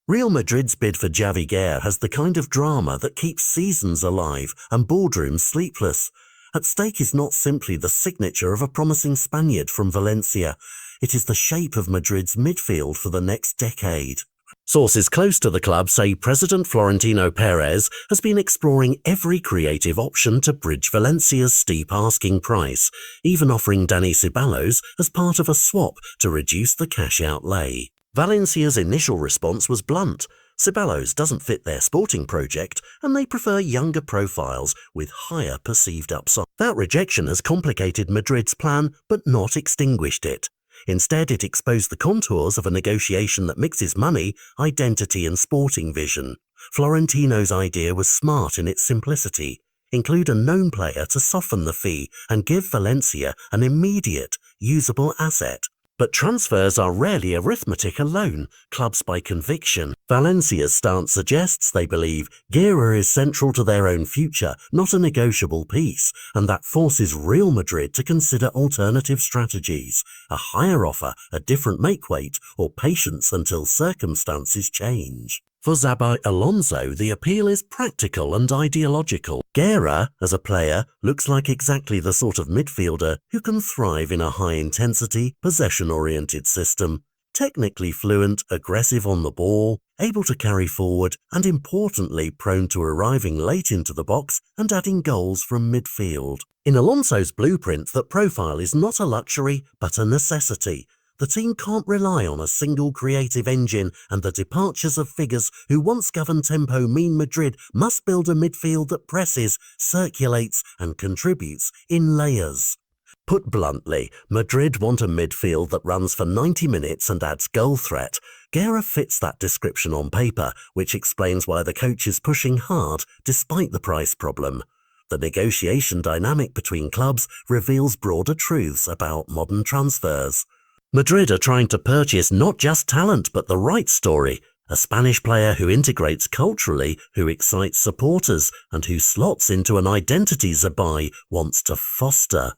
Real Madrid's bid for Javi Guerra has the kind of drama that keeps seasons alive and boardrooms sleepless. At stake is not simply the signature of a promising Spaniard from Valencia. It is the shape of Madrid's midfield for the next decade. Sources close to the club say President Florentino Perez has been exploring every creative option to bridge Valencia's steep asking price, even offering Dani Ceballos as part of a swap to reduce the cash outlay. Valencia's initial response was blunt. Ceballos doesn't fit their sporting project and they prefer younger profiles with higher perceived upside. That rejection has complicated Madrid's plan but not extinguished it. Instead, it exposed the contours of a negotiation that mixes money, identity and sporting vision. Florentino's idea was smart in its simplicity. Include a known player to soften the fee and give Valencia an immediate, usable asset. But transfers are rarely arithmetic alone, clubs by conviction. Valencia's stance suggests they believe Guerra is central to their own future, not a negotiable piece, and that forces Real Madrid to consider alternative strategies, a higher offer, a different make-weight, or patience until circumstances change. For Xabi Alonso, the appeal is practical and ideological. Guerra, as a player, looks like exactly the sort of midfielder who can thrive in a high-intensity, possession-oriented system. Technically fluent, aggressive on the ball, able to carry forward, and importantly prone to arriving late into the box and adding goals from midfield. In Alonso's blueprint, that profile is not a luxury but a necessity. The team can't rely on a single creative engine, and the departures of figures who once governed tempo mean Madrid must build a midfield that presses, circulates and contributes in layers. Put bluntly, Madrid want a midfield that runs for 90 minutes and adds goal threat. Guerra fits that description on paper, which explains why the coach is pushing hard despite the price problem. The negotiation dynamic between clubs reveals broader truths about modern transfers. Madrid are trying to purchase not just talent but the right story, a Spanish player who integrates culturally, who excites supporters, and who slots into an identity Xabi wants to foster.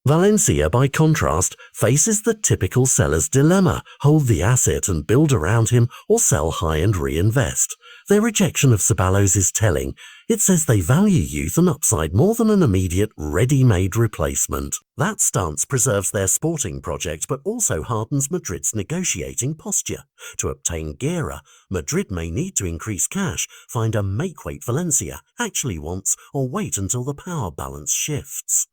Valencia, by contrast, faces the typical seller's dilemma: hold the asset and build around him, or sell high and reinvest. Their rejection of Ceballos is telling. It says they value youth and upside more than an immediate, ready-made replacement. That stance preserves their sporting project but also hardens Madrid's negotiating posture. To obtain Guerra, Madrid may need to increase cash, find a make-weight Valencia actually wants, or wait until the power balance shifts.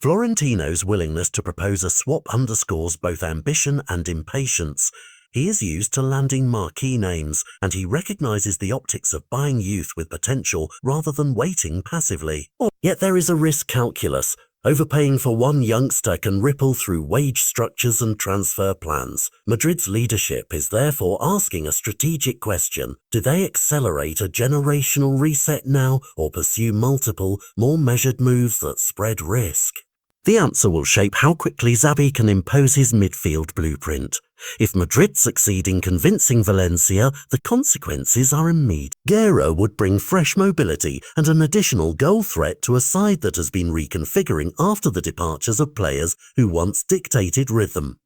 Florentino's willingness to propose a swap underscores both ambition and impatience. He is used to landing marquee names, and he recognizes the optics of buying youth with potential rather than waiting passively. Yet there is a risk calculus. Overpaying for one youngster can ripple through wage structures and transfer plans. Madrid's leadership is therefore asking a strategic question. Do they accelerate a generational reset now, or pursue multiple, more measured moves that spread risk? The answer will shape how quickly Xabi can impose his midfield blueprint. If Madrid succeed in convincing Valencia, the consequences are immediate. Guerra would bring fresh mobility and an additional goal threat to a side that has been reconfiguring after the departures of players who once dictated rhythm.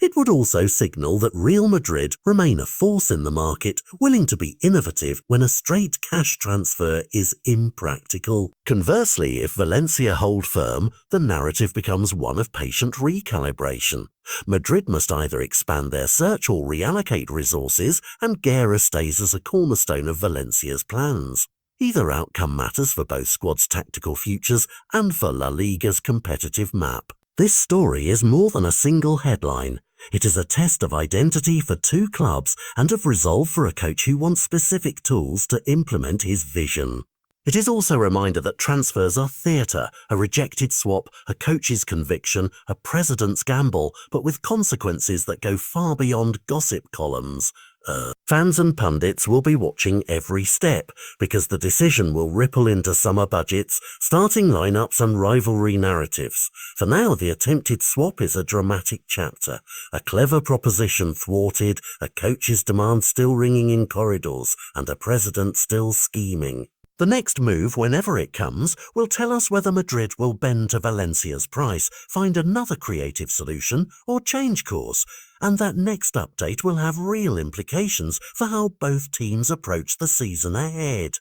It would also signal that Real Madrid remain a force in the market, willing to be innovative when a straight cash transfer is impractical. Conversely, if Valencia hold firm, the narrative becomes one of patient recalibration. Madrid must either expand their search or reallocate resources, and Guerra stays as a cornerstone of Valencia's plans. Either outcome matters for both squads' tactical futures and for La Liga's competitive map. This story is more than a single headline. It is a test of identity for two clubs and of resolve for a coach who wants specific tools to implement his vision. It is also a reminder that transfers are theatre, a rejected swap, a coach's conviction, a president's gamble, but with consequences that go far beyond gossip columns. Fans and pundits will be watching every step, because the decision will ripple into summer budgets, starting lineups and rivalry narratives. For now, the attempted swap is a dramatic chapter, a clever proposition thwarted, a coach's demand still ringing in corridors, and a president still scheming. The next move, whenever it comes, will tell us whether Madrid will bend to Valencia's price, find another creative solution, or change course, and that next update will have real implications for how both teams approach the season ahead.